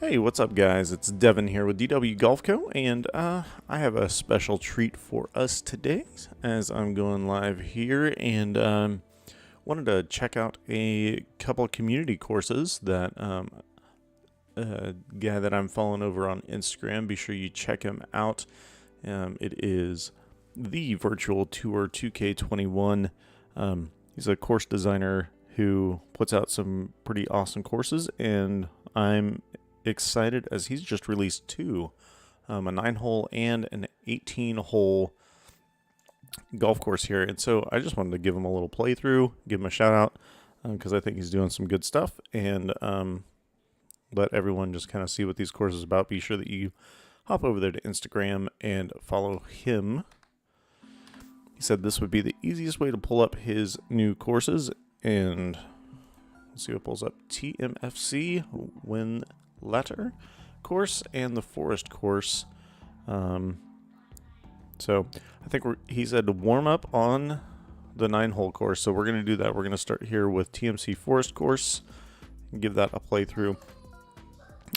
Hey, what's up, guys? It's Devin here with DW Golf Co. And I have a special treat for us today as I'm going live here and wanted to check out a couple of community courses that a guy that I'm following over on Instagram. Be sure you check him out. It is the Virtual Tour 2K21. He's a course designer who puts out some pretty awesome courses, and I'm excited as he's just released two, a 9-hole and an 18-hole golf course here. And so I just wanted to give him a little playthrough, give him a shout out, because I think he's doing some good stuff, and let everyone just kind of see what these courses are about. Be sure that you hop over there to Instagram and follow him. He said this would be the easiest way to pull up his new courses, and let's see what pulls up. TMFC, Whinlatter course, and the Forest course. So I think he said to warm up on the 9-hole course, so we're going to do that. We're going to start here with TMC Forest course and give that a playthrough.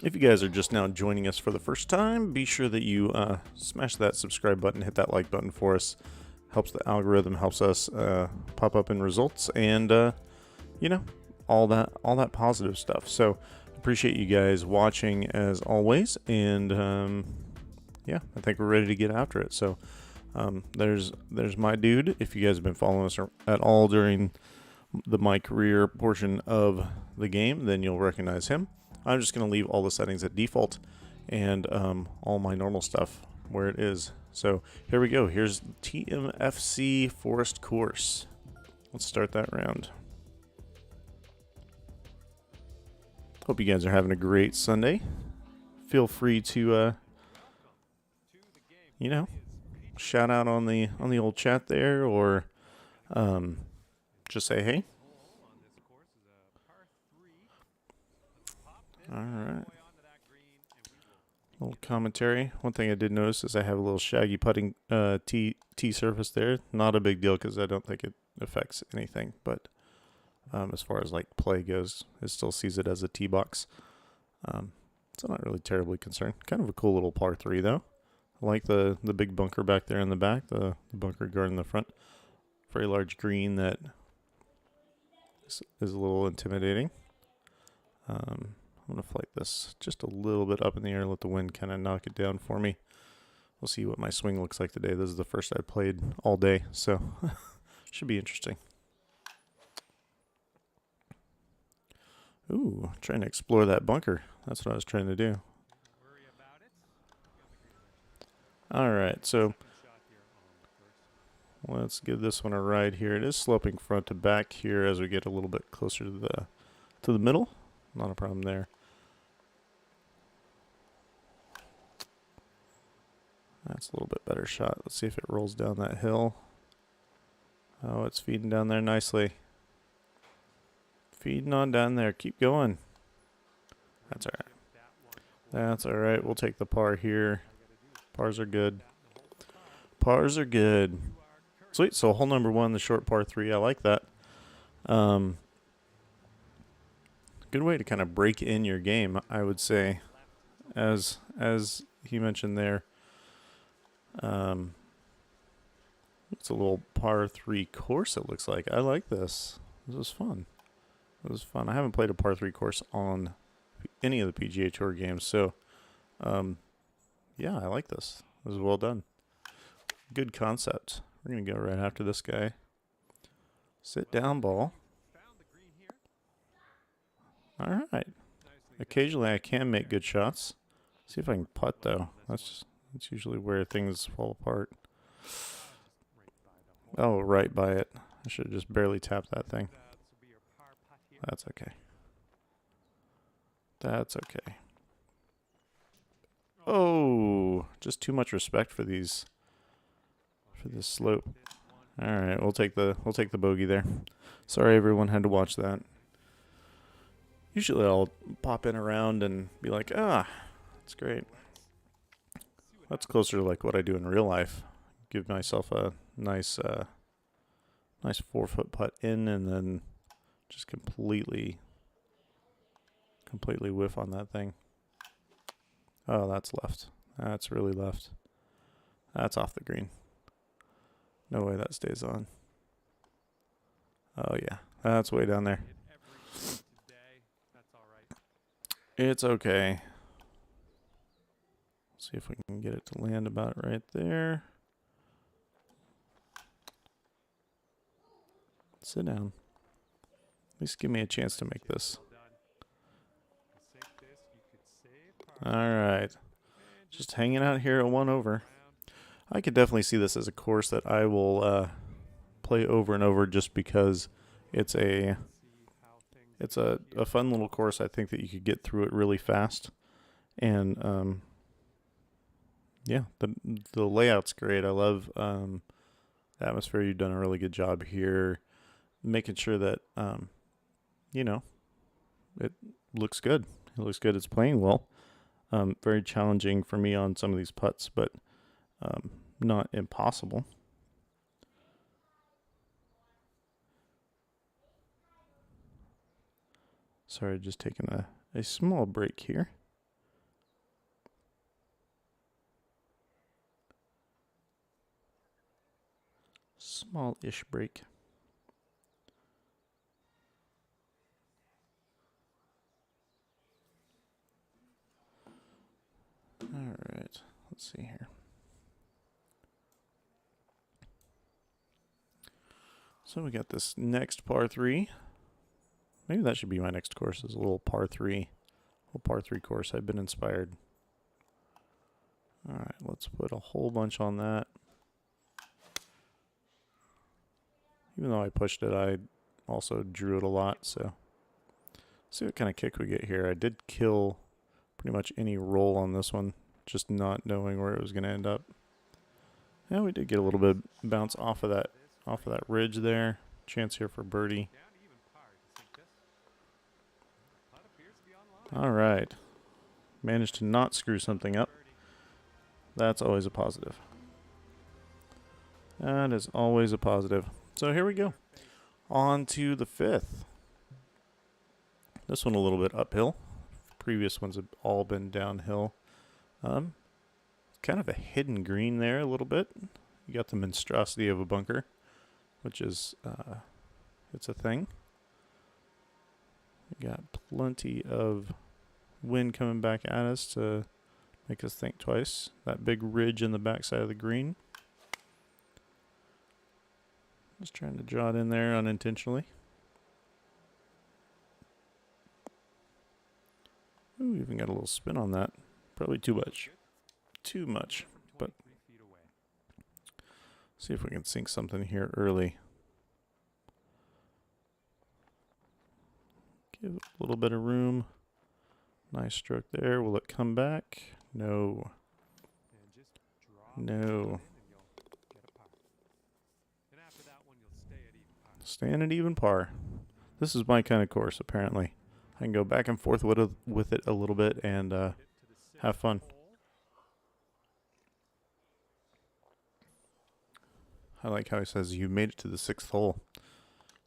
If you guys are just now joining us for the first time, be sure that you smash that subscribe button, hit that like button for us. Helps the algorithm, helps us pop up in results, and you know, all that positive stuff. So appreciate you guys watching as always, and yeah, I think we're ready to get after it. So there's my dude. If you guys have been following us at all during the my career portion of the game, then you'll recognize him. I'm just going to leave all the settings at default and all my normal stuff where it is. So here we go. Here's TMFC Forest course. Let's start that round. Hope you guys are having a great Sunday. Feel free to you know, shout out on the old chat there, or just say hey. All right. Little commentary. One thing I did notice is I have a little shaggy putting tee surface there. Not a big deal because I don't think it affects anything, but as far as like play goes, it still sees it as a tee box. So I'm not really terribly concerned. Kind of a cool little par 3 though. I like the big bunker back there in the back, the bunker guard in the front. Very large green that is a little intimidating. I'm going to flight this just a little bit up in the air, let the wind kind of knock it down for me. We'll see what my swing looks like today. This is the first I played all day, so should be interesting. Ooh, trying to explore that bunker. That's what I was trying to do. All right, so let's give this one a ride here. It is sloping front to back here as we get a little bit closer to the middle. Not a problem there. That's a little bit better shot. Let's see if it rolls down that hill. Oh, it's feeding down there nicely. Feeding on down there. Keep going. That's all right. That's all right. We'll take the par here. Pars are good. Pars are good. Sweet. So hole number 1, the short par 3. I like that. Good way to kind of break in your game, I would say. As he mentioned there. It's a little par 3 course, it looks like. I like this. This was fun. It was fun. I haven't played a par 3 course on any of the PGA Tour games, so yeah, I like this. This is well done. Good concept. We're going to go right after this guy. Sit down ball. All right. Occasionally I can make good shots. See if I can putt, though. That's usually where things fall apart. Oh, right by it. I should have just barely tapped that thing. That's okay. That's okay. Oh, just too much respect for this slope. All right, we'll take the bogey there. Sorry everyone had to watch that. Usually I'll pop in around and be like, that's great. That's closer to like what I do in real life. Give myself a nice 4-foot putt in, and then just completely whiff on that thing. Oh, that's left. That's really left. That's off the green. No way that stays on. Oh, yeah. That's way down there. It's okay. See if we can get it to land about right there. Sit down. At least give me a chance to make this. Alright. Just hanging out here at 1 over. I could definitely see this as a course that I will play over and over just because it's a fun little course. I think that you could get through it really fast. And yeah, the layout's great. I love the atmosphere. You've done a really good job here making sure that you know, it looks good. It looks good. It's playing well. Very challenging for me on some of these putts, but not impossible. Sorry, just taking a small break here. Small-ish break. All right, let's see here. So we got this next par 3. Maybe that should be my next course, is a little par 3. Little par 3 course. I've been inspired. All right, let's put a whole bunch on that. Even though I pushed it, I also drew it a lot, so see what kind of kick we get here. I did kill pretty much any roll on this one, just not knowing where it was going to end up. Yeah, we did get a little bit of bounce off of that ridge there. Chance here for birdie. All right. Managed to not screw something up. That's always a positive. That is always a positive. So here we go. On to the 5th. This one a little bit uphill. Previous ones have all been downhill. Kind of a hidden green there a little bit. You got the monstrosity of a bunker, which is, it's a thing. We got plenty of wind coming back at us to make us think twice. That big ridge in the backside of the green. Just trying to draw it in there unintentionally. Ooh, even got a little spin on that. Probably too much. Too much. But see if we can sink something here early. Give it a little bit of room. Nice stroke there. Will it come back? No. No. Staying at even par. This is my kind of course, apparently. I can go back and forth with it a little bit and have fun. I like how he says you made it to the 6th hole.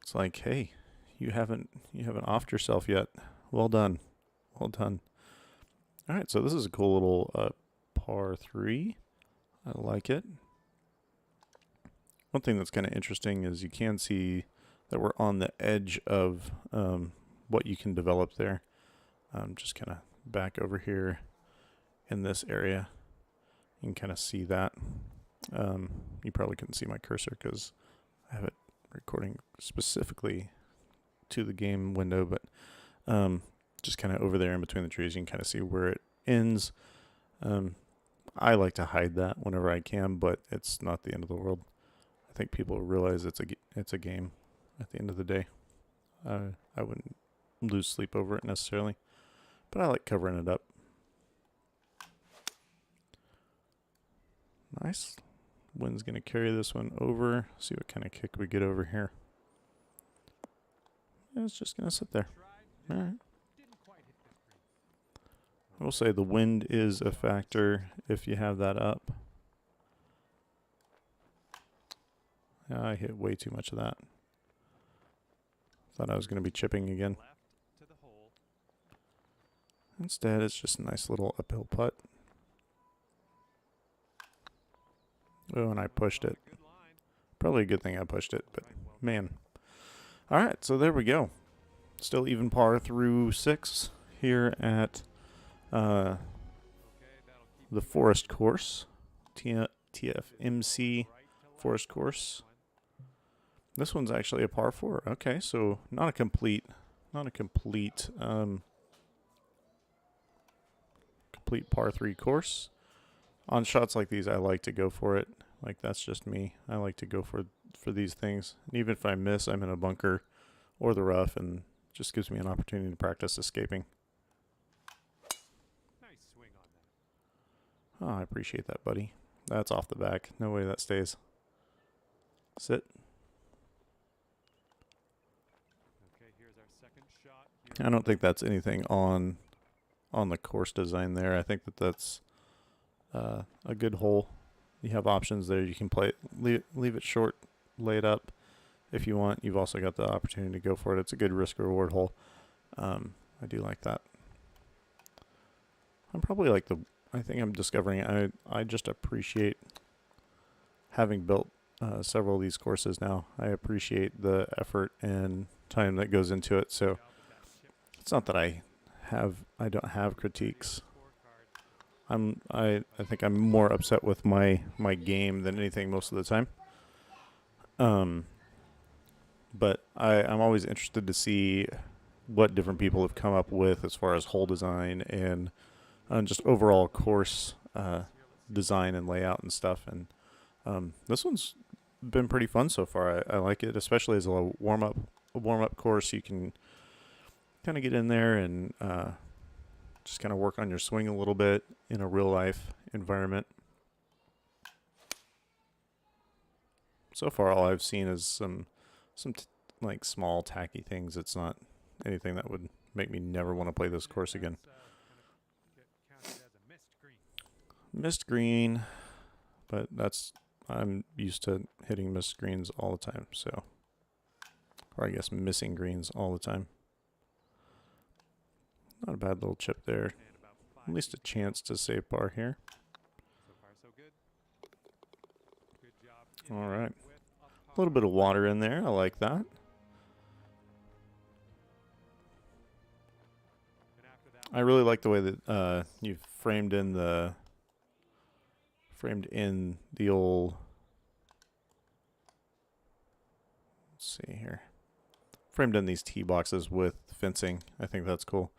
It's like, hey, you haven't offed yourself yet. Well done. Well done. All right, so this is a cool little par 3. I like it. One thing that's kind of interesting is you can see that we're on the edge of what you can develop there. Just kind of back over here in this area. You can kind of see that. You probably couldn't see my cursor because I have it recording specifically to the game window, but just kind of over there in between the trees, you can kind of see where it ends. I like to hide that whenever I can, but it's not the end of the world. I think people realize it's a game at the end of the day. I wouldn't lose sleep over it necessarily, but I like covering it up. Nice. Wind's going to carry this one over. See what kind of kick we get over here. Yeah, it's just going to sit there. All right. I will say the wind is a factor if you have that up. I hit way too much of that. Thought I was going to be chipping again. Instead, it's just a nice little uphill putt. Oh, and I pushed it. Probably a good thing I pushed it, but man. All right, so there we go. Still even par through 6 here at the Forest Course, TMFC Forest Course. This one's actually a par 4. Okay, so not a complete complete par 3 course. On shots like these, I like to go for it. Like, that's just me. I like to go for these things. And even if I miss, I'm in a bunker or the rough, and just gives me an opportunity to practice escaping. Nice swing on that. Oh, I appreciate that, buddy. That's off the back. No way that stays. Sit. Okay, here's our second shot. I don't think that's anything on the course design there. I think that's a good hole. You have options there. You can play leave it short, lay it up if you want. You've also got the opportunity to go for it. It's a good risk-reward hole. I do like that. I'm probably like I think I'm discovering I just appreciate having built several of these courses now. I appreciate the effort and time that goes into it. So it's not that I don't have critiques. I think I'm more upset with my game than anything most of the time. But I'm always interested to see what different people have come up with as far as hole design and just overall course design and layout and stuff. And this one's been pretty fun so far. I like it, especially as a warm up course. You can kind of get in there and just kind of work on your swing a little bit in a real life environment. So far, all I've seen is some like small tacky things. It's not anything that would make me never want to play this course again. Missed green, but I'm used to hitting missed greens all the time. So, or I guess missing greens all the time. Not a bad little chip there. At least a chance to save par here. So far, so good. Good job. All right. A little bit of water in there. I like that. I really like the way that you've framed in the old. Let's see here. Framed in these tee boxes with fencing. I think that's cool.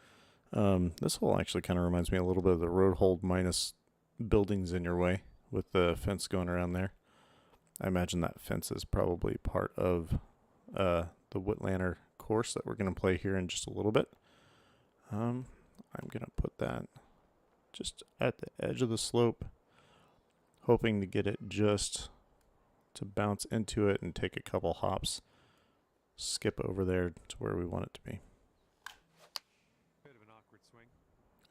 This hole actually kind of reminds me a little bit of the road hold minus buildings in your way with the fence going around there. I imagine that fence is probably part of the Whinlatter course that we're going to play here in just a little bit. I'm going to put that just at the edge of the slope, hoping to get it just to bounce into it and take a couple hops, skip over there to where we want it to be. Bit of an awkward swing.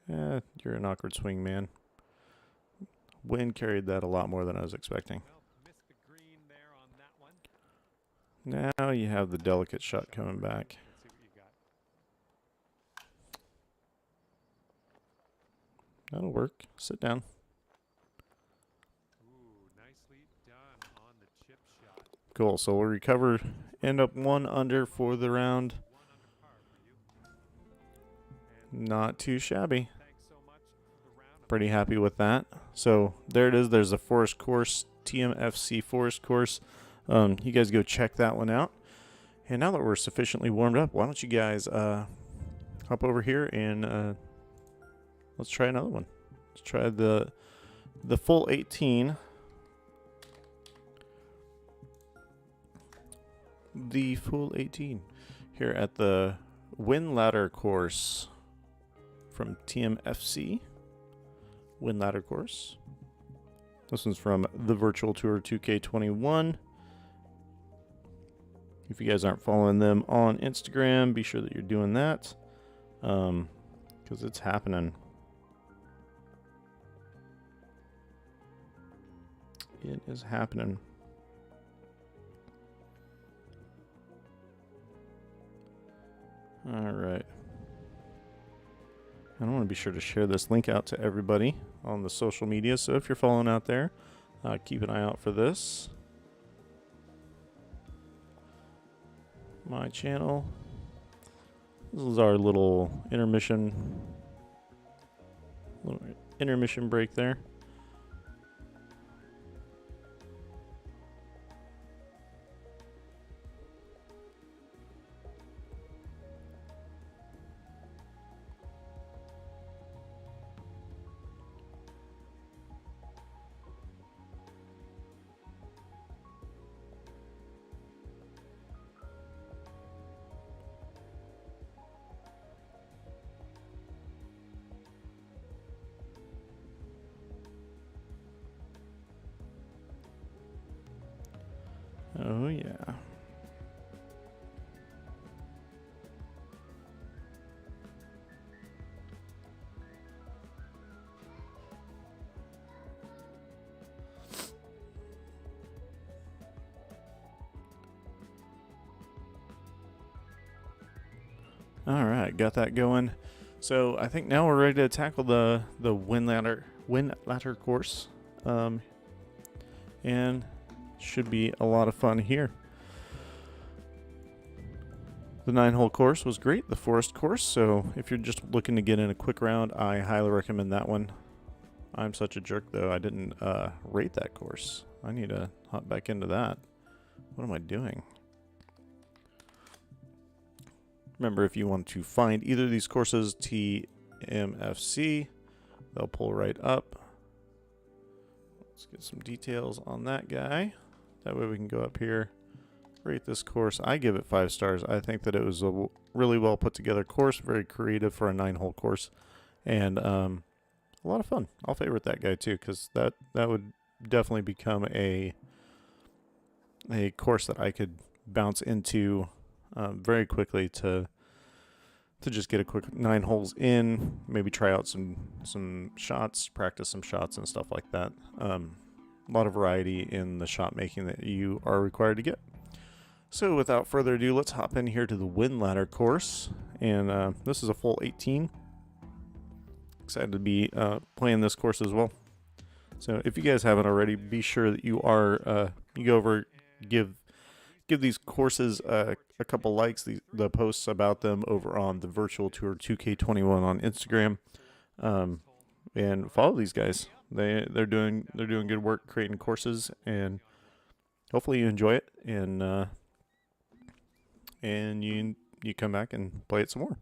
Yeah, you're an awkward swing, man. Wind carried that a lot more than I was expecting. Well, missed the green there on that one. Now you have the delicate shot coming back. Let's see what you got. That'll work. Sit down. Ooh, nicely done on the chip shot. Cool. So we'll recover, end up 1 under for the round. 1 under par for you. And Not too shabby. thanks so much for the round. Pretty happy with that. So there it is. There's a Forest Course, TMFC Forest Course. You guys go check that one out. And now that we're sufficiently warmed up, why don't you guys hop over here and let's try another one. Let's try the full 18. The full 18 here at the Whinlatter course from TMFC. Whinlatter course. This one's from the Virtual Tour 2K21. If you guys aren't following them on Instagram, be sure that you're doing that, because it's happening. It is happening. All right. And I want to be sure to share this link out to everybody on the social media. So if you're following out there, Keep an eye out for this. My channel. This is our little intermission break there. Oh yeah. All right, got that going. So I think now we're ready to tackle the Whinlatter course, and should be a lot of fun here. The 9-hole course was great, the forest course. So if you're just looking to get in a quick round, I highly recommend that one. I'm such a jerk though, I didn't rate that course. I need to hop back into that. What am I doing? Remember, if you want to find either of these courses, TMFC, they'll pull right up. Let's get some details on that guy. That way we can go up here, rate this course. I give it 5 stars. I think that it was a really well put together course, very creative for a 9-hole course, and a lot of fun. I'll favorite that guy too, because that would definitely become a course that I could bounce into very quickly to just get a quick 9 holes in, maybe try out some shots, practice some shots and stuff like that. A lot of variety in the shot making that you are required to get. So without further ado, let's hop in here to the Whinlatter course, and this is a full 18. Excited to be playing this course as well. So if you guys haven't already, be sure that you are you go over, give these courses a couple likes, the posts about them over on the Virtual Tour 2K21 on Instagram, and follow these guys. They're doing good work creating courses, and hopefully you enjoy it, and you come back and play it some more.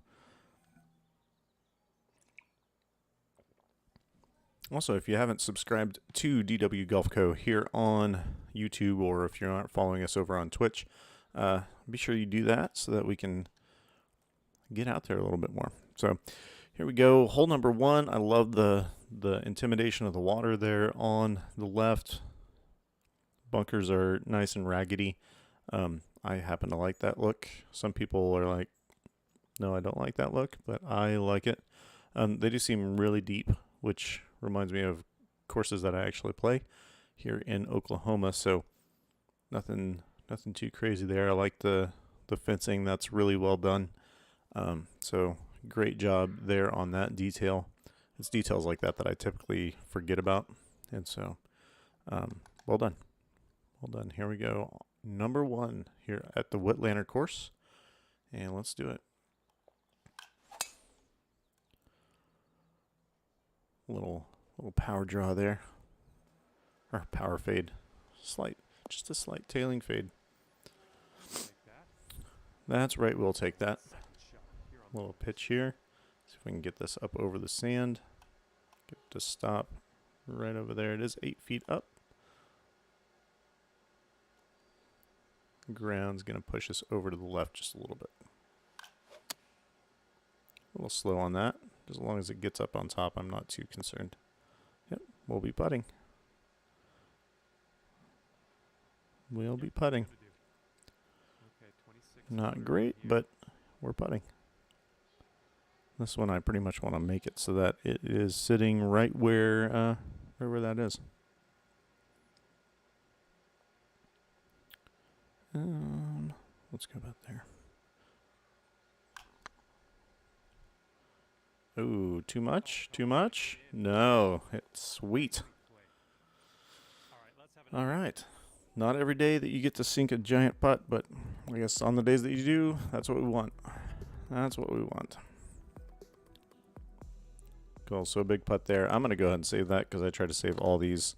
Also, if you haven't subscribed to DW Golf Co. here on YouTube, or if you're not following us over on Twitch, be sure you do that so that we can get out there a little bit more. So here we go. Hole number 1. I love the intimidation of the water there on the left. Bunkers are nice and raggedy. I happen to like that look. Some people are like, no, I don't like that look, but I like it. They do seem really deep, which reminds me of courses that I actually play here in Oklahoma. So nothing too crazy there. I like the fencing. That's really well done. So great job there on that detail. It's details like that I typically forget about. And so well done. Well done. Here we go. Number 1 here at the Whinlatter course. And let's do it. Little power draw there, or power fade, just a slight tailing fade. That's right, we'll take that. Little pitch here. See if we can get this up over the sand. Get it to stop right over there. It is 8 feet up. Ground's gonna push us over to the left just a little bit. A little slow on that. As long as it gets up on top, I'm not too concerned. Yep, we'll be putting. We'll be putting. Not great, but we're putting. This one I pretty much want to make it so that it is sitting right where that is. Let's go about there. Ooh, too much? Too much? No, it's sweet. All right. Not every day that you get to sink a giant putt, but I guess on the days that you do, that's what we want. That's what we want. Cool. So a big putt there. I'm going to go ahead and save that because I try to save all these.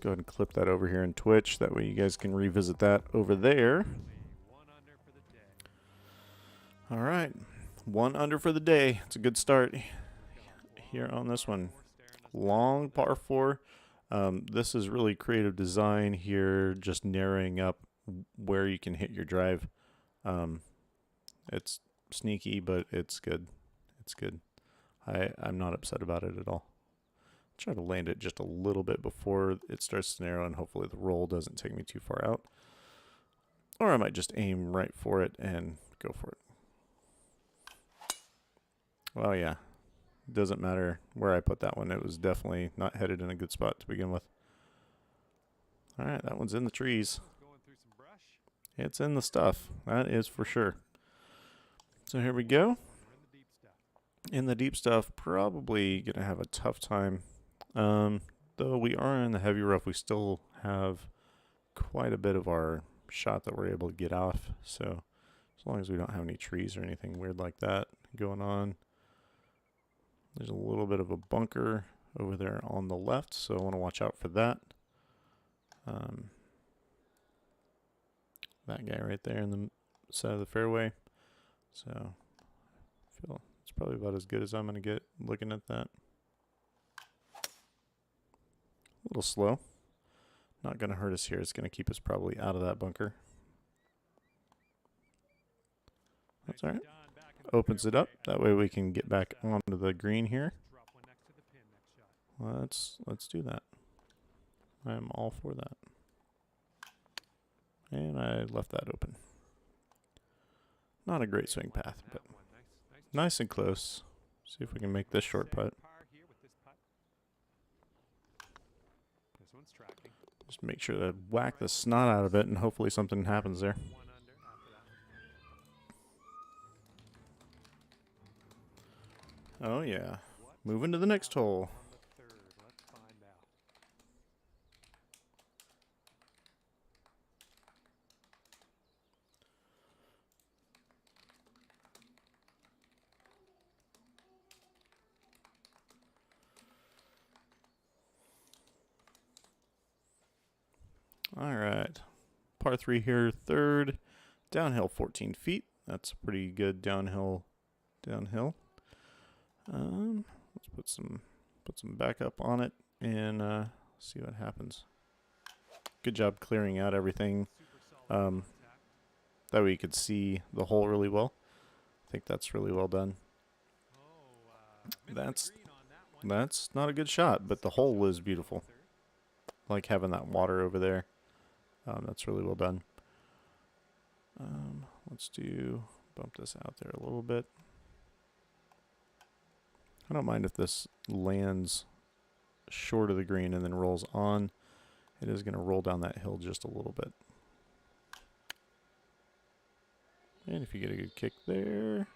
Go ahead and clip that over here in Twitch. That way you guys can revisit that over there. All right. 1 under for the day. It's a good start here on this one. Long par 4. This is really creative design here, just narrowing up where you can hit your drive. It's sneaky, but it's good. It's good. I'm not upset about it at all. Try to land it just a little bit before it starts to narrow, and hopefully the roll doesn't take me too far out. Or I might just aim right for it and go for it. Well, yeah. Doesn't matter where I put that one. It was definitely not headed in a good spot to begin with. All right, that one's in the trees. It's in the stuff. That is for sure. So here we go. In the deep stuff, probably going to have a tough time. Though we are in the heavy rough, we still have quite a bit of our shot that we're able to get off. So as long as we don't have any trees or anything weird like that going on. There's a little bit of a bunker over there on the left, so I want to watch out for that. That guy right there in the side of the fairway. So I feel it's probably about as good as I'm going to get looking at that. A little slow. Not going to hurt us here. It's going to keep us probably out of that bunker. That's all right. Opens it up. That way we can get back onto the green here. Let's do that. I'm all for that. And I left that open. Not a great swing path, but nice and close. See if we can make this short putt. Just make sure to whack the snot out of it, and hopefully something happens there. Oh yeah. Moving to the next hole. All right. Par 3 here, third. Downhill 14 feet. That's pretty good downhill. Let's put some backup on it and see what happens. Good job clearing out everything. That way you could see the hole really well. I think that's really well done. That's not a good shot, but the hole is beautiful. Like having that water over there. That's really well done. Let's bump this out there a little bit. I don't mind if this lands short of the green and then rolls on. It is going to roll down that hill just a little bit. And if you get a good kick there,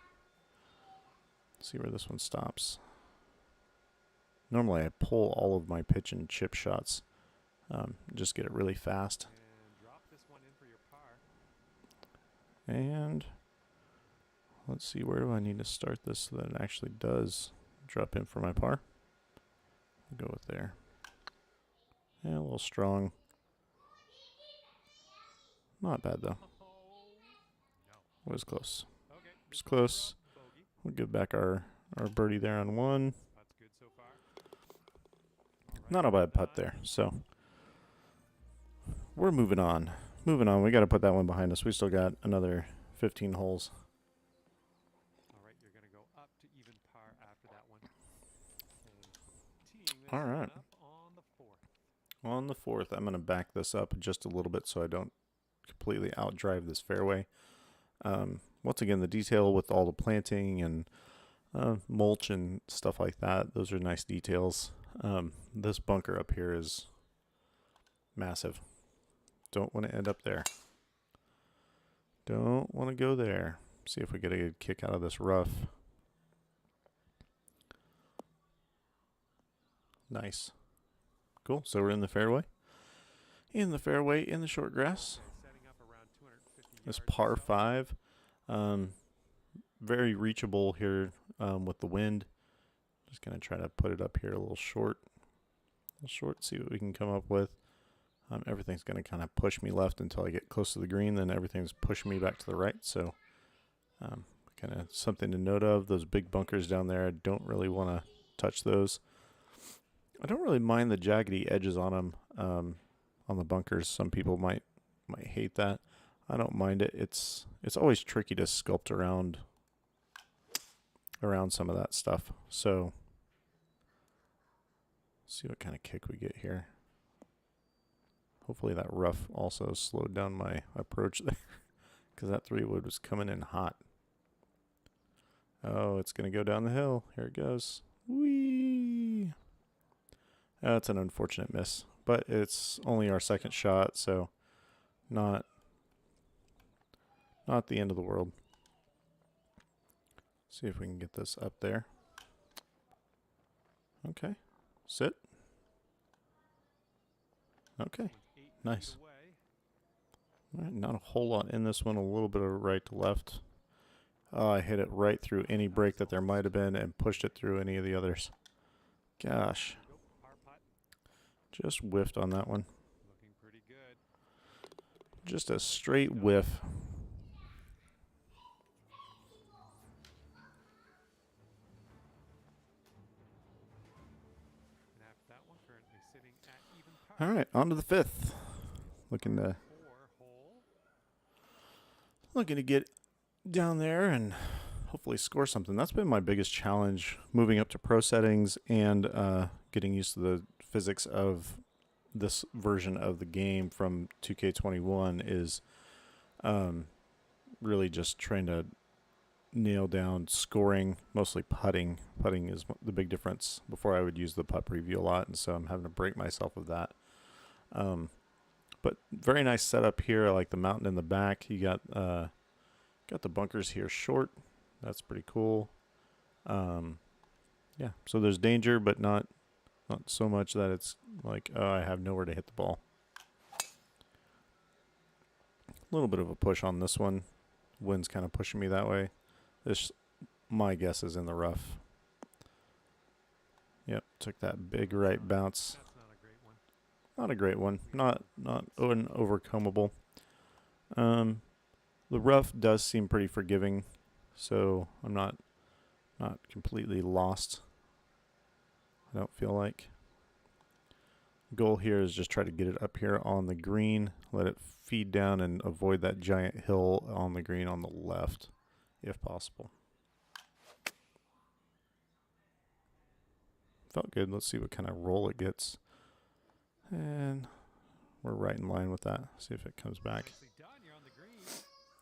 let's see where this one stops. Normally I pull all of my pitch and chip shots. Just get it really fast. And let's see, where do I need to start this so that it actually does drop in for my par? I'll go with there. Yeah, a little strong. Not bad though. It was close. It's close. We'll give back our birdie there on one. Not a bad putt there. So we're moving on. We got to put that one behind us. We still got another 15 holes. All right, you're going to go up to even par after that one. All right. On the fourth, I'm going to back this up just a little bit so I don't completely outdrive this fairway. Once again, the detail with all the planting and mulch and stuff like that, those are nice details. This bunker up here is massive. Don't want to end up there. Don't want to go there. See if we get a good kick out of this rough. Nice. Cool. So we're in the fairway. in the fairway in the short grass. Setting up around 250 This yards par or so. 5. Very reachable here with the wind. Just going to try to put it up here a little short. See what we can come up with. Everything's going to kind of push me left until I get close to the green. Then everything's pushing me back to the right. So kind of something to note of. Those big bunkers down there, I don't really want to touch those. I don't really mind the jaggedy edges on them, on the bunkers. Some people might hate that. I don't mind it. It's always tricky to sculpt around some of that stuff. So see what kind of kick we get here. Hopefully that rough also slowed down my approach there, because that 3-wood was coming in hot. Oh, it's going to go down the hill. Here it goes. Whee! That's an unfortunate miss, but it's only our second shot, so not the end of the world. See if we can get this up there. Okay. Sit. Okay. Nice. All right, not a whole lot in this one. A little bit of right to left. I hit it right through any break that there might have been and pushed it through any of the others. Gosh. Just whiffed on that one. Looking pretty good. Just a straight whiff. And after that one, currently sitting at even par. All right, on to the 5th. Looking to get down there and hopefully score something. That's been my biggest challenge moving up to pro settings and getting used to the physics of this version of the game from 2K21 is really just trying to nail down scoring, mostly putting. Putting is the big difference. Before I would use the putt preview a lot, and so I'm having to break myself of that. But very nice setup here. I like the mountain in the back. You got the bunkers here short. That's pretty cool. Yeah, so there's danger, but not so much that it's like, oh, I have nowhere to hit the ball. A little bit of a push on this one. Wind's kind of pushing me that way. This, my guess, is in the rough. Yep, took that big right bounce. That's not a great one. Not a great one. Not overcomeable. The rough does seem pretty forgiving, so I'm not completely lost. I don't feel like. Goal here is just try to get it up here on the green, let it feed down and avoid that giant hill on the green on the left, if possible. Felt good. Let's see what kind of roll it gets. And we're right in line with that. See if it comes back. Nicely done. You're on the green.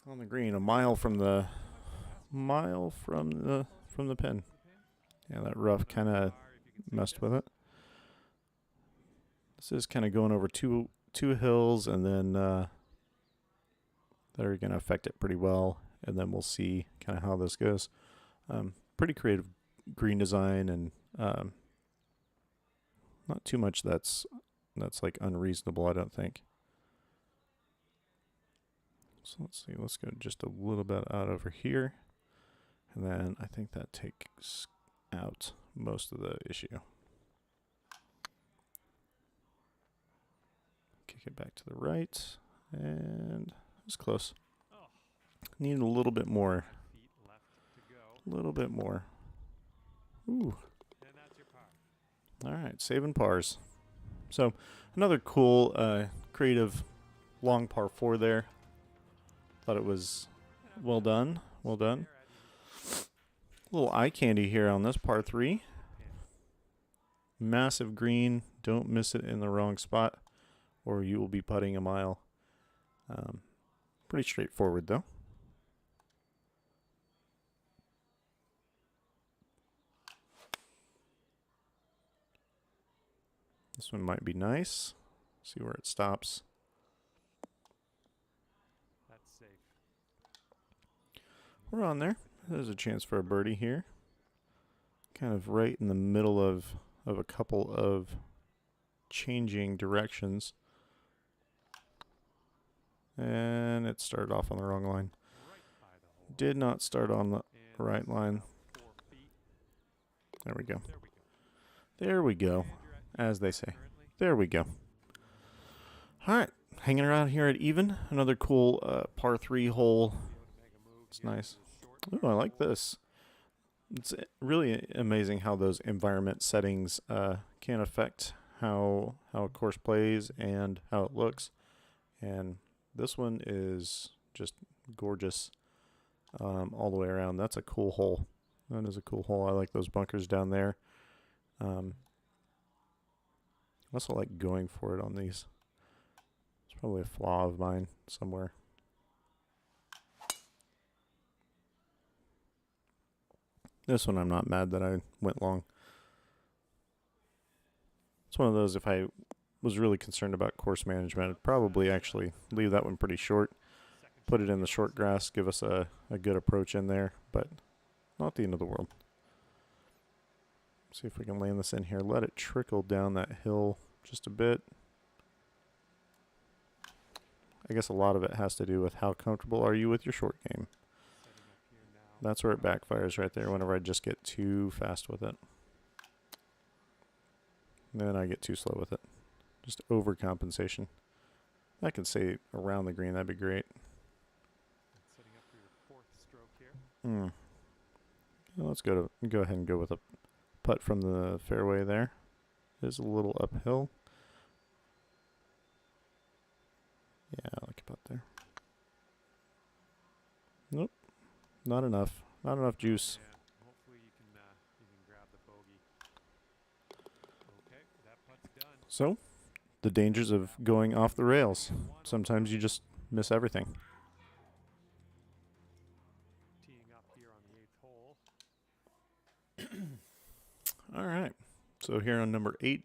On the green, a mile from the pin. Yeah, that rough kind of messed with it. This is kind of going over two hills, and then they're going to affect it pretty well, and then we'll see kind of how this goes. Pretty creative green design, and not too much that's like unreasonable, I don't think. So let's see, let's go just a little bit out over here, and then I think that takes out most of the issue. Kick it back to the right, and it was close. Needed a little bit more. Feet left to go. A little bit more. Ooh. And that's your par. All right, saving pars. So another cool, creative, long par 4 there. Thought it was well done. Well done. A little eye candy here on this par 3. Massive green. Don't miss it in the wrong spot, or you will be putting a mile. Pretty straightforward, though. This one might be nice. See where it stops. That's safe. We're on there. There's a chance for a birdie here. Kind of right in the middle of a couple of changing directions. And it started off on the wrong line. Right by the hole. Did not start on the And right this is line. about 4 feet. There we go. There we go. There we go, And you're at as they even say. currently. There we go. All right, hanging around here at even. Another cool par 3 hole. Be able to make a move It's here. nice. This is a short Ooh, par I like hole. this. It's really amazing how those environment settings can affect how a course plays and how it looks. And this one is just gorgeous all the way around. That's a cool hole. That is a cool hole. I like those bunkers down there. I also like going for it on these. It's probably a flaw of mine somewhere. This one I'm not mad that I went long. It's one of those, if I was really concerned about course management, I'd probably actually leave that one pretty short. Put it in the short grass, give us a good approach in there, but not the end of the world. See if we can land this in here. Let it trickle down that hill just a bit. I guess a lot of it has to do with how comfortable are you with your short game. Setting up here now. That's where it backfires right there whenever I just get too fast with it. Then I get too slow with it. Just overcompensation. I could say around the green, that'd be great. Setting up for your 4th stroke here. Well, let's go ahead and go with a putt from the fairway there. It is a little uphill. Yeah, I like a putt there. Nope. Not enough. Not enough juice. Yeah. Hopefully you can grab the bogey. Okay, that putt's done. So, the dangers of going off the rails. Got one Sometimes you just miss everything. teeing up here on the 8th hole. All right. So here on number 8,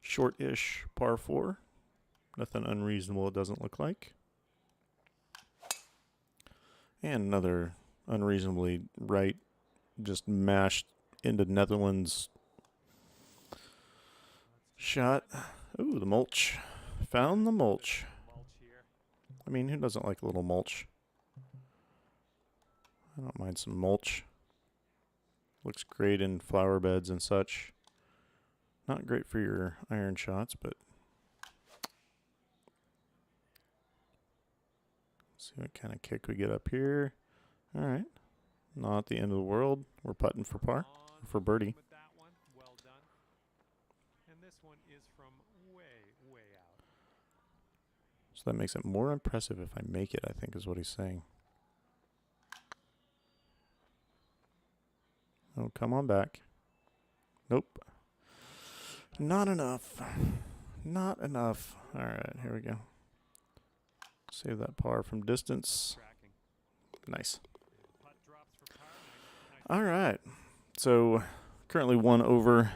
short-ish par 4. Nothing unreasonable, it doesn't look like. And another unreasonably right, just mashed into Netherlands shot. Ooh, the mulch. Found the mulch. Mulch here. I mean, who doesn't like a little mulch? I don't mind some mulch. Looks great in flower beds and such. Not great for your iron shots, but see what kind of kick we get up here. All right. Not the end of the world. We're putting for par, On for the birdie. green with that one. Well done. And this one is from way, way out. So that makes it more impressive if I make it, I think is what he's saying. Oh, come on back. Nope. Not enough. Not enough. All right, here we go. Save that par from distance. Tracking. Nice. Putt drops for par. Nice. All right. So currently 1 over.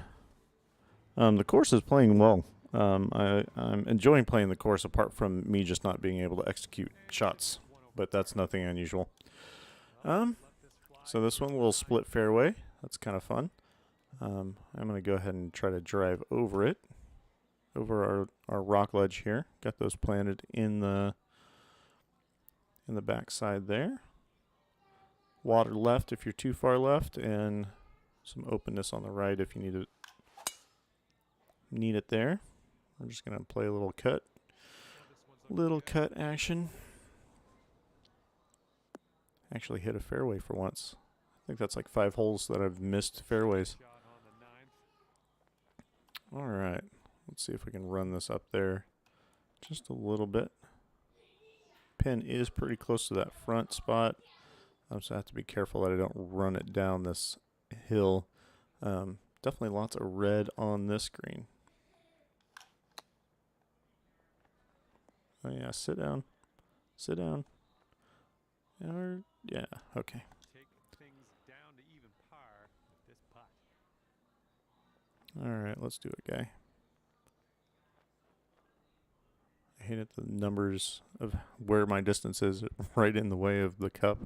The course is playing well. I'm enjoying playing the course apart from me just not being able to execute shots, but that's nothing unusual. So this one will split fairway. That's kind of fun. I'm going to go ahead and try to drive over it, over our rock ledge here. Got those planted in the back side there. Water left if you're too far left, and some openness on the right if you need it there. We're just going to play a little cut. Little cut action. Actually hit a fairway for once. I think that's like 5 holes that I've missed fairways. Shot on the 9th. All right. Let's see if we can run this up there just a little bit. Pin is pretty close to that front spot. I just have to be careful that I don't run it down this hill. Definitely lots of red on this green. Oh yeah, sit down. Sit down. Yeah, okay. Take things down to even par with this putt. All right, let's do it, guy. I hate it, the numbers of where my distance is right in the way of the cup.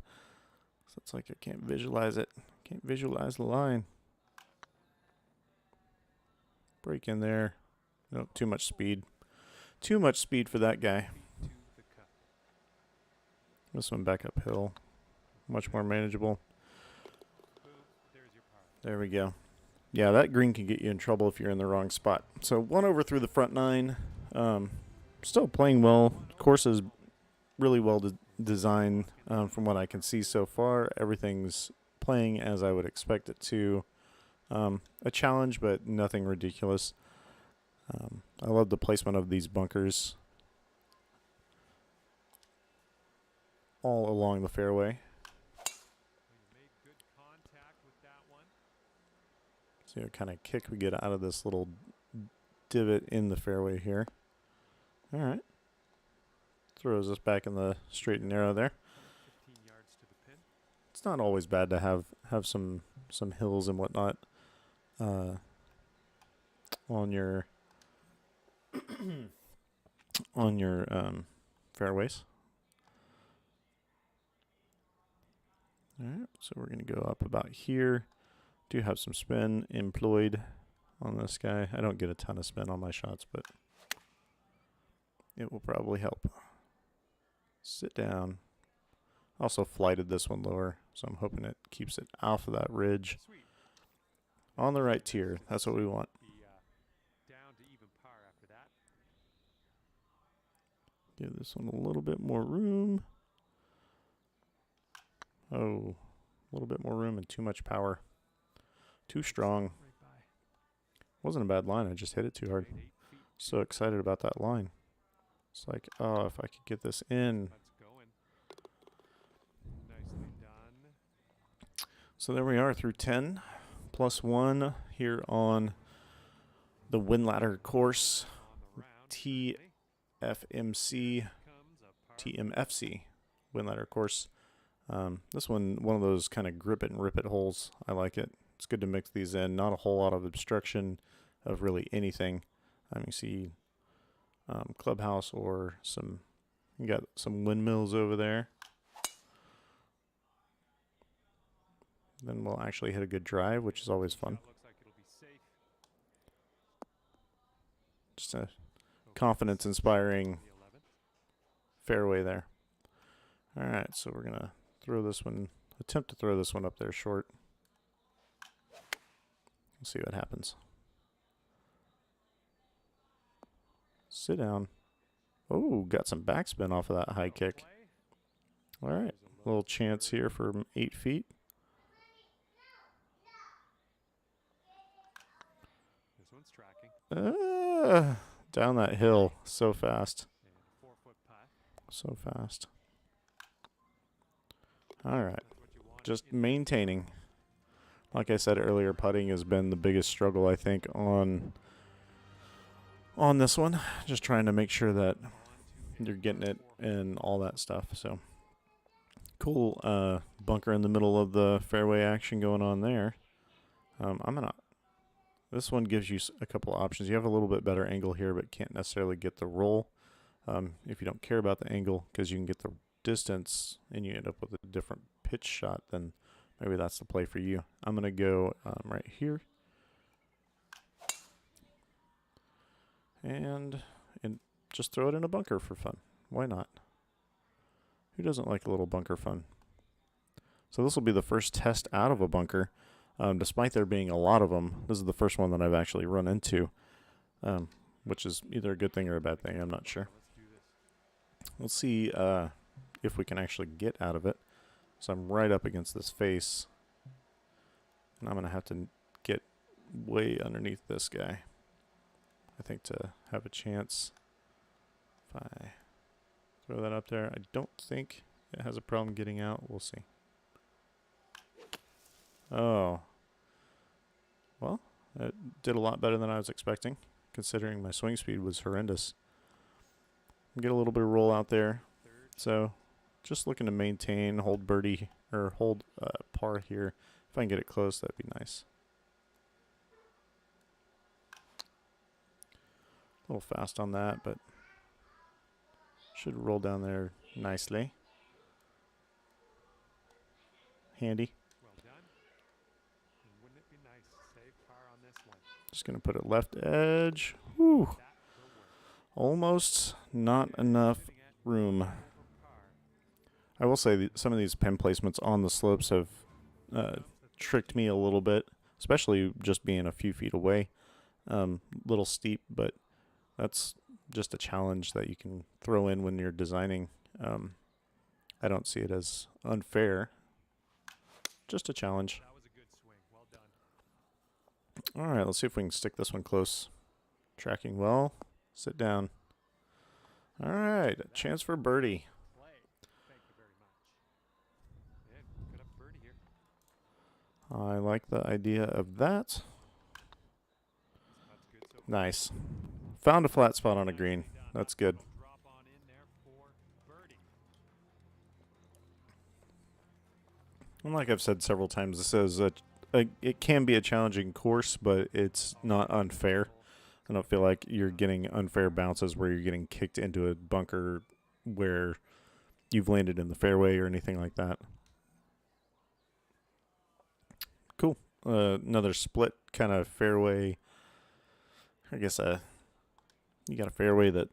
So it's like I can't visualize it. Can't visualize the line. Break in there. Nope, too much speed. Too much speed for that guy. To the cup. This one back uphill. Much more manageable. Boom. There's your par. There we go. Yeah, that green can get you in trouble if you're in the wrong spot. So 1 over through the front 9. Still playing well. Course is really well designed from what I can see so far. Everything's playing as I would expect it to. A challenge, but nothing ridiculous. I love the placement of these bunkers all along the fairway. Well, you made good contact with that one. See what kind of kick we get out of this little divot in the fairway here. All right. Throws us back in the straight and narrow there. 15 yards to the pin. It's not always bad to have some hills and whatnot on your on your fairways. All right, so we're gonna go up about here. Do have some spin employed on this guy. I don't get a ton of spin on my shots, but it will probably help. Sit down. Also flighted this one lower, so I'm hoping it keeps it off of that ridge. Sweet. On the right tier. That's what we want. Be down to even par after that. Give this one a little bit more room. Oh, a little bit more room and too much power. Too strong. Right by. Wasn't a bad line. I just hit it too hard. Straight 8 feet. So excited about that line. It's like, oh, if I could get this in. That's going. Nicely done. So there we are through 10 plus 1 here on the Whinlatter course. On the round. TFMC, Comes a par. TMFC Whinlatter course. This one of those kind of grip it and rip it holes. I like it. It's good to mix these in. Not a whole lot of obstruction of really anything. You see clubhouse or you got some windmills over there. Then we'll actually hit a good drive, which is always fun. Looks like it'll be safe. Just a confidence inspiring The 11th. fairway there. All right, so we're gonna attempt to throw this one up there short. We'll see what happens. Sit down. Oh, got some backspin off of that high kick. All right, little chance here for 8 feet. This one's tracking. Down that hill so fast. And 4-foot putt. So fast. All right. That's what you want Just in maintaining. Like I said earlier, putting has been the biggest struggle, I think, on this one. Just trying to make sure that you're getting it and all that stuff. So cool bunker in the middle of the fairway action going on there. This one gives you a couple of options. You have a little bit better angle here, but can't necessarily get the roll if you don't care about the angle, because you can get the distance and you end up with a different pitch shot. Then maybe that's the play for you. I'm gonna go right here and just throw it in a bunker for fun. Why not? Who doesn't like a little bunker fun? So this will be the first test out of a bunker. Despite there being a lot of them, this is the first one that I've actually run into, which is either a good thing or a bad thing. I'm not sure. Let's do this. Let's see if we can actually get out of it. So I'm right up against this face, and I'm going to have to get way underneath this guy, I think, to have a chance. If I throw that up there, I don't think it has a problem getting out. We'll see. Oh. Well, it did a lot better than I was expecting, considering my swing speed was horrendous. Get a little bit of roll out there. So just looking to maintain, hold birdie, or hold par here. If I can get it close, that'd be nice. A little fast on that, but should roll down there nicely. Handy. Well done. And wouldn't it be nice to save par on this one? Just going to put it left edge. Whew. That will work. Almost not enough Sitting at room. over par. I will say that some of these pin placements on the slopes have tricked me a little bit, especially just being a few feet away. Little steep, but that's just a challenge that you can throw in when you're designing. I don't see it as unfair. Just a challenge. That was a good swing. Well done. All right, let's see if we can stick this one close. Tracking well. Sit down. All right, a chance for birdie. Play. Thank you very much. Yeah, good up birdie here. I like the idea of that. That's good so far. Nice. Found a flat spot on a green. That's good. Drop on in there for birdie. And like I've said several times, this is it can be a challenging course, but it's not unfair. I don't feel like you're getting unfair bounces where you're getting kicked into a bunker where you've landed in the fairway or anything like that. Cool. Another split kind of fairway. I guess you got a fairway that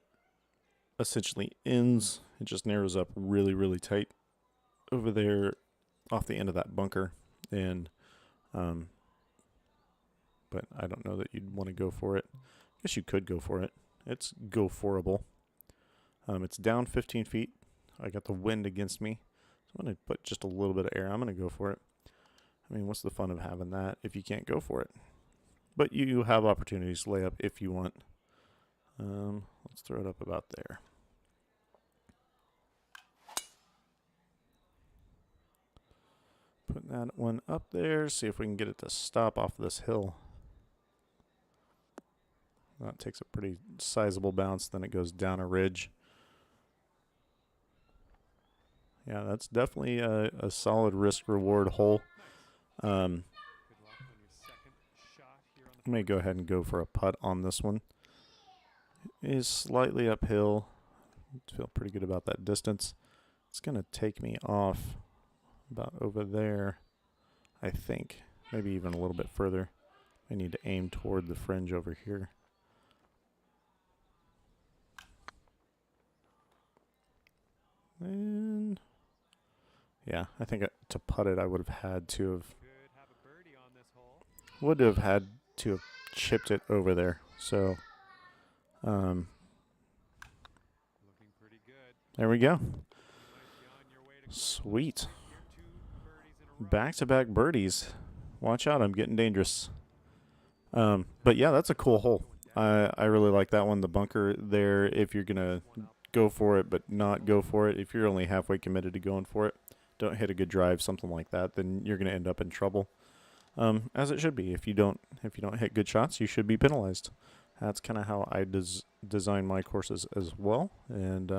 essentially ends. It just narrows up really, really tight over there off the end of that bunker. And but I don't know that you'd want to go for it. I guess you could go for it. It's go forable. It's down 15 feet. I got the wind against me. So I'm going to put just a little bit of air. I'm going to go for it. I mean, what's the fun of having that if you can't go for it? But you have opportunities to lay up if you want. Let's throw it up about there. Put that one up there. See if we can get it to stop off this hill. That takes a pretty sizable bounce. Then it goes down a ridge. Yeah, that's definitely a solid risk-reward hole. Good luck on your second shot here on the I may go ahead and go for a putt on this one. It is slightly uphill. I feel pretty good about that distance. It's going to take me off about over there, I think. Maybe even a little bit further. I need to aim toward the fringe over here. And yeah, I think to putt it, I would have had to have could have a birdie on this hole. would have had to have chipped it over there. So Looking pretty good. there we go. Might be on your way to Sweet. your 2 birdies in a row. Back-to-back birdies. Watch out, I'm getting dangerous. But yeah, that's a cool hole. I really like that one. The bunker there, if you're going to go for it but not go for it, if you're only halfway committed to going for it, don't hit a good drive, something like that, then you're going to end up in trouble. As it should be. If you don't hit good shots, you should be penalized. That's kind of how I design my courses as well. And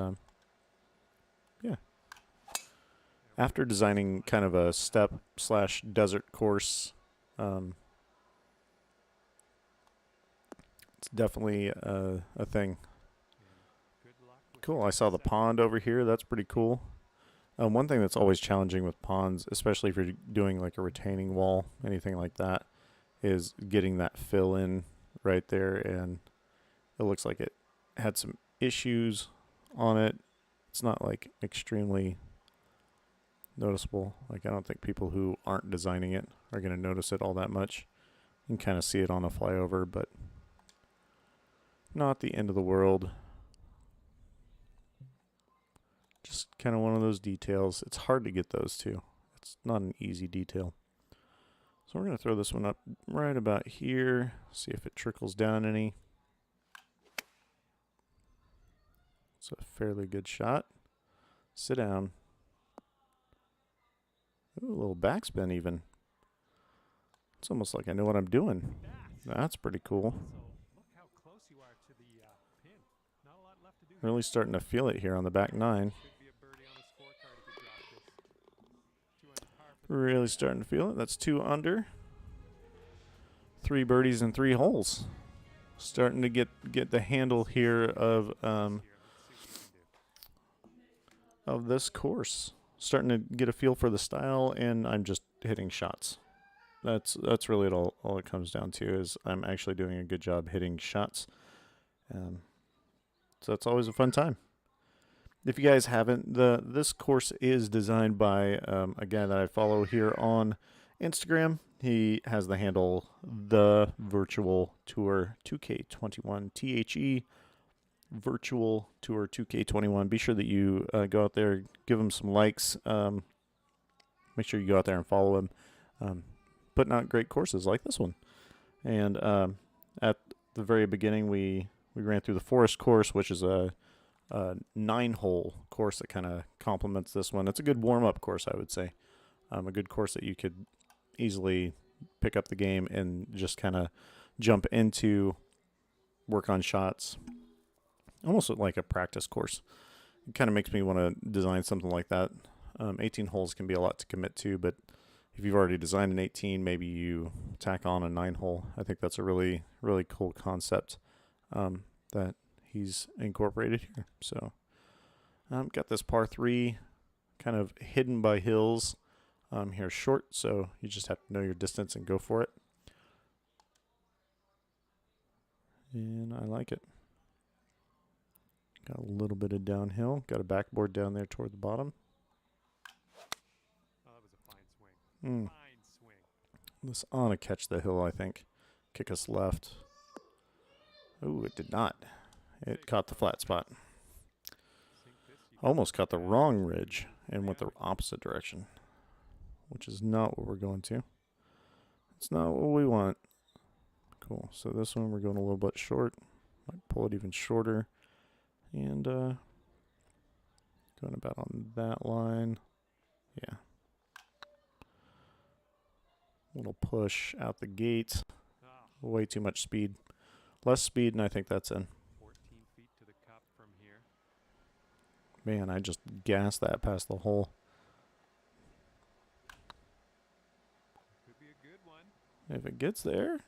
yeah. After designing kind of a step/desert course, it's definitely a thing. Good luck with Cool. your I saw the second. pond over here. That's pretty cool. One thing that's always challenging with ponds, especially if you're doing like a retaining wall, anything like that, is getting that fill in right there. And it looks like it had some issues on it. It's not like extremely noticeable. Like I don't think people who aren't designing it are going to notice it all that much. You can kind of see it on a flyover, but not the end of the world. Just kind of one of those details. It's hard to get those too. It's not an easy detail. So we're going to throw this one up right about here. See if it trickles down any. It's a fairly good shot. Sit down. Ooh, a little backspin even. It's almost like I know what I'm doing. That's pretty cool. So look how close you are to the pin. Not a lot left to do. Really starting to feel it here on the back nine. Should be a birdie on the scorecard if you drop this. 2 under par for the Really starting to feel it. That's 2 under. 3 birdies and 3 holes. Starting to get the handle here of here. Let's see what we can do. of this course. Starting to get a feel for the style, and I'm just hitting shots. That's really all it comes down to, is I'm actually doing a good job hitting shots. So that's always a fun time. if you guys haven't, this course is designed by a guy that I follow here on Instagram. He has the handle The Virtual Tour 2K21, THE Virtual Tour 2K21. Be sure that you go out there, give him some likes. Make sure you go out there and follow him. Putting out great courses like this one. And at the very beginning, we ran through the Forest course, which is a 9-hole course that kind of complements this one. It's a good warm-up course, I would say. A good course that you could easily pick up the game and just kind of jump into, work on shots. Almost like a practice course. It kind of makes me want to design something like that. 18 holes can be a lot to commit to, but if you've already designed an 18, maybe you tack on a 9-hole. I think that's a really, really cool concept that he's incorporated here. So got this par 3 kind of hidden by hills here short, so you just have to know your distance and go for it. And I like it. Got a little bit of downhill. Got a backboard down there toward the bottom. Oh, that was a fine swing. Fine swing. This ought to catch the hill, I think. Kick us left. Oh, it did not. It caught the flat spot. Almost caught the wrong ridge and went the opposite direction, which is not what we're going to. It's not what we want. Cool. So this one we're going a little bit short. Might pull it even shorter. And going about on that line. Yeah. Little push out the gate. Way too much speed. Less speed, and I think that's in. 14 feet to the cup from here. Man, I just gassed that past the hole. Could be a good one. If it gets there.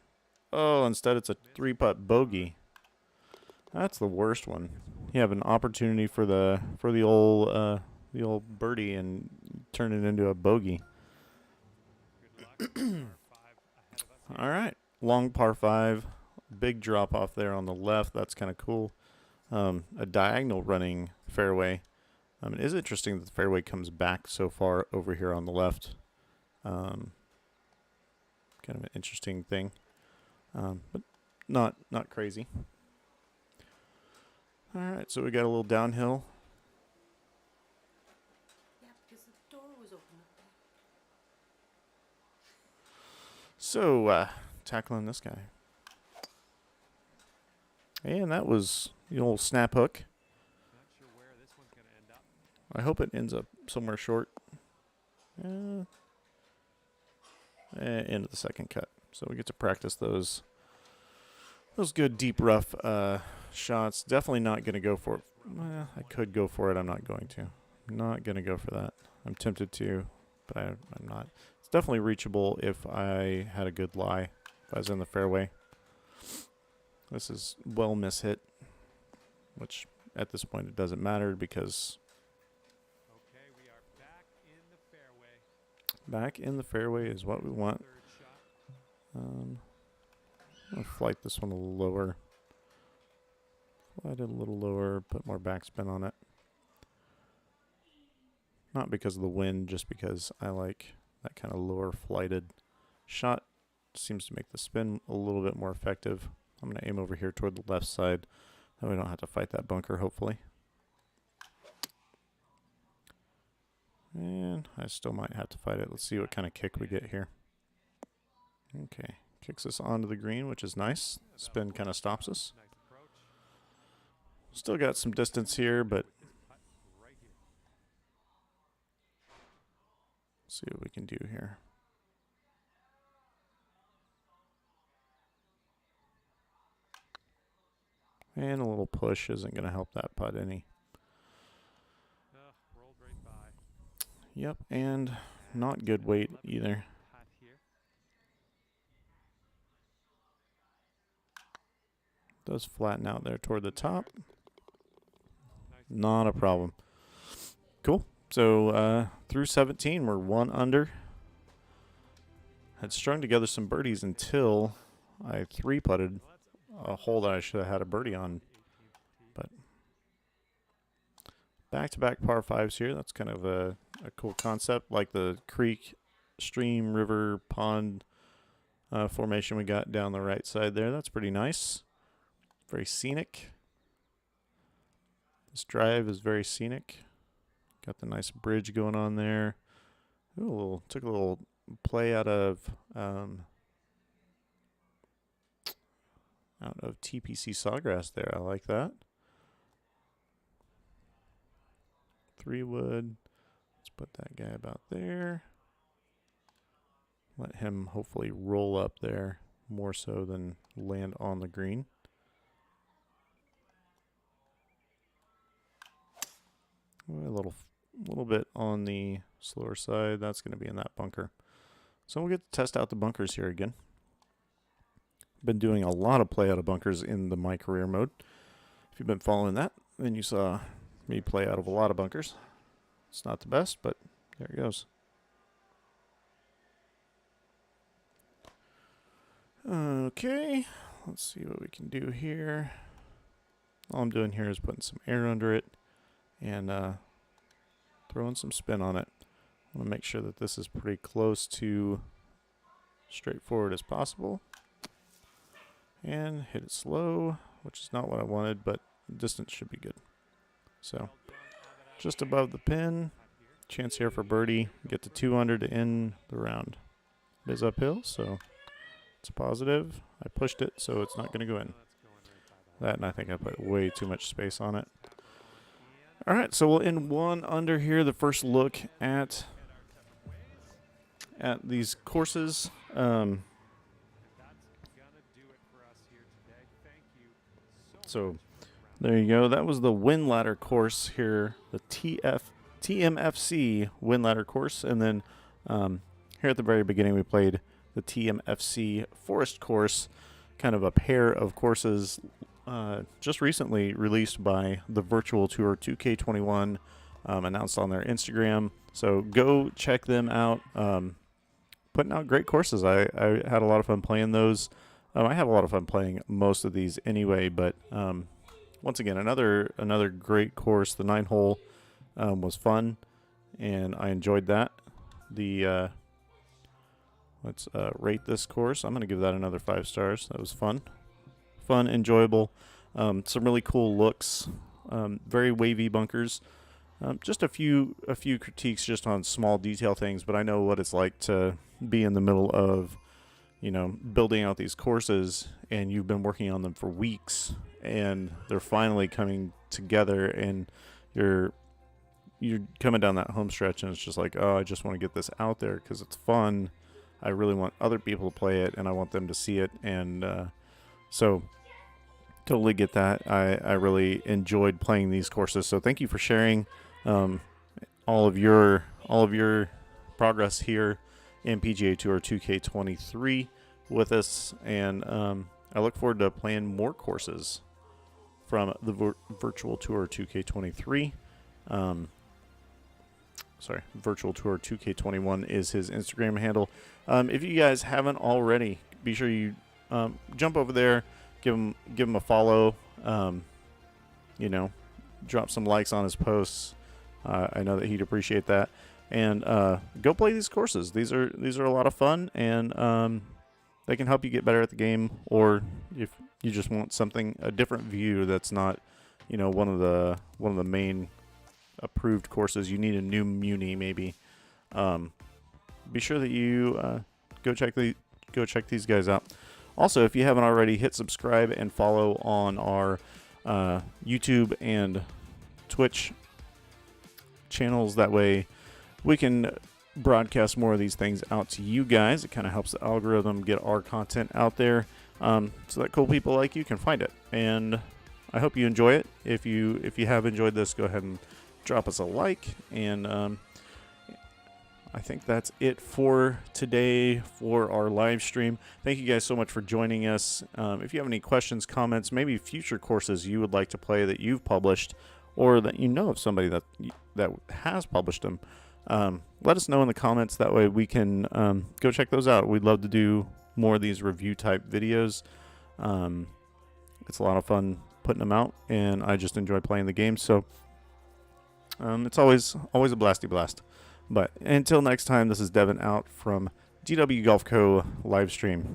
Oh, instead it's a 3-putt bogey. That's the worst one. You have an opportunity for the old birdie and turn it into a bogey. Good luck. Par 5 ahead of us here. All right, long par 5, big drop off there on the left. That's kind of cool. A diagonal running fairway. It is interesting that the fairway comes back so far over here on the left. Kind of an interesting thing, but not crazy. All right, so we got a little downhill. Yeah, because the door was open up there. So, tackling this guy. And that was the old snap hook. Not sure where this one's going to end up. I hope it ends up somewhere short. Into the second cut. So we get to practice those good deep rough shots. Definitely not going to go for it. I could go for it. I'm not going to. Not going to go for that. I'm tempted to, but I'm not. It's definitely reachable if I had a good lie. If I was in the fairway. This is well mishit, which at this point it doesn't matter because Okay, we are back in the fairway. back in the fairway is what we want. Third shot. I'll flight this one a little lower. Flight it a little lower, put more backspin on it. Not because of the wind, just because I like that kind of lower flighted shot. Seems to make the spin a little bit more effective. I'm going to aim over here toward the left side. That way I don't have to fight that bunker, hopefully. And I still might have to fight it. Let's see what kind of kick we get here. Okay. Kicks us onto the green, which is nice. Spin kind of stops us. Nice approach. Still got some distance here, but This putt right here. see what we can do here. And a little push isn't going to help that putt any. Rolled right by. Yep, and not good weight either. Putt here. Does flatten out there toward the top. Nice. Not a problem. Cool. So through 17, we're 1 under. Had strung together some birdies until I 3-putted a hole that I should have had a birdie on. But back-to-back par fives here. That's kind of a cool concept, like the creek, stream, river, pond formation we got down the right side there. That's pretty nice. Very scenic. This drive is very scenic. Got the nice bridge going on there. Ooh, took a little play out of TPC Sawgrass there. I like that. 3-wood. Let's put that guy about there. Let him hopefully roll up there more so than land on the green. A little bit on the slower side. That's going to be in that bunker. So we'll get to test out the bunkers here again. Been doing a lot of play out of bunkers in the My Career mode. If you've been following that, then you saw me play out of a lot of bunkers. It's not the best, but there it goes. Okay, let's see what we can do here. All I'm doing here is putting some air under it and throwing some spin on it. I want to make sure that this is pretty close to straightforward as possible. And hit it slow, which is not what I wanted, but distance should be good. So, just above the pin. Chance here for birdie. Get to 2 under to end the round. It is uphill, so it's positive. I pushed it, so it's not going to go in. That, and I think I put way too much space on it. All right, so we'll end 1 under here. The first look at these courses. So there you go. That was the Whinlatter course here, the TMFC Whinlatter course. And then here at the very beginning, we played the TMFC Forest course, kind of a pair of courses just recently released by the Virtual Tour 2K21, announced on their Instagram. So go check them out. Putting out great courses. I had a lot of fun playing those. I have a lot of fun playing most of these anyway, but once again, another great course. The 9-hole was fun, and I enjoyed that. Let's rate this course. I'm going to give that another 5 stars. That was fun, enjoyable. Some really cool looks. Very wavy bunkers. Just a few critiques just on small detail things, but I know what it's like to be in the middle of, building out these courses, and you've been working on them for weeks, and they're finally coming together, and you're coming down that home stretch, and it's just like, oh, I just want to get this out there because it's fun. I really want other people to play it, and I want them to see it, and so totally get that. I really enjoyed playing these courses, so thank you for sharing all of your progress here in PGA Tour 2K23 with us, and I look forward to playing more courses from the Virtual Tour 2K23. Virtual Tour 2K21 is his Instagram handle. If you guys haven't already, be sure you jump over there, give him a follow. Drop some likes on his posts. I know that he'd appreciate that. And go play these courses. These are a lot of fun, and they can help you get better at the game. Or if you just want a different view that's not, one of the main approved courses, you need a new muni maybe. Be sure that you go check these guys out. Also, if you haven't already, hit subscribe and follow on our YouTube and Twitch channels. That way we can broadcast more of these things out to you guys. It kind of helps the algorithm get our content out there, so that cool people like you can find it. And I hope you enjoy it. If you have enjoyed this, go ahead and drop us a like. And I think that's it for today for our live stream. Thank you guys so much for joining us. If you have any questions, comments, maybe future courses you would like to play that you've published, or that you know of somebody that has published them, let us know in the comments. That way we can go check those out. We'd love to do more of these review type videos. It's a lot of fun putting them out, and I just enjoy playing the game. So It's always a blasty blast. But until next time, this is Devin out from GW Golf Co. live stream.